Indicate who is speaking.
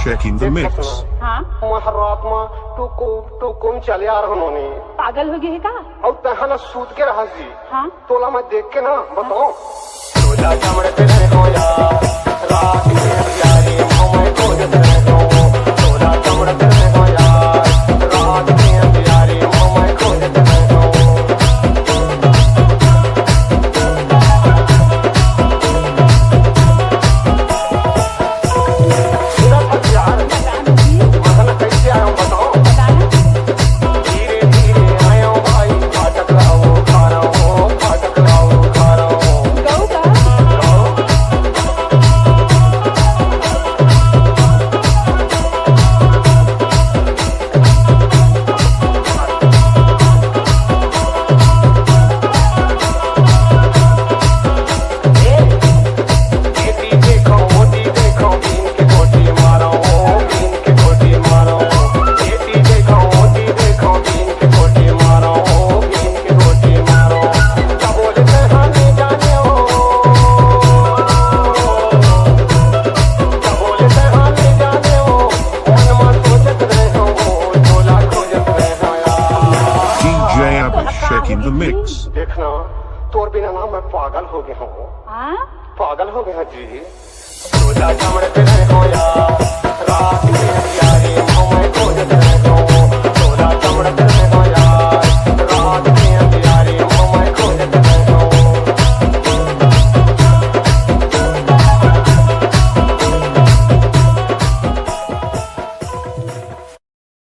Speaker 1: Abhishek in the mix.
Speaker 2: हाँ
Speaker 3: महारात्मा तू कौन चले आ रहा नोनी
Speaker 2: पागल हो गए का?
Speaker 3: और तहना सूत के रहा जी
Speaker 2: हाँ
Speaker 3: तोला मैं देख के ना बताओ तोला चमड़े पे रहे हो या रात में प्यारी मैं को जत रहे हो तोला चमड़े पे रहे हो या रात में प्यारी मैं को जत रहे हो
Speaker 1: Abhishek in the mix.
Speaker 3: देखना तोर बिना ना मैं पागल हो गया हूँ
Speaker 2: हाँ
Speaker 3: पागल हो गया जी तोला चमड़े पे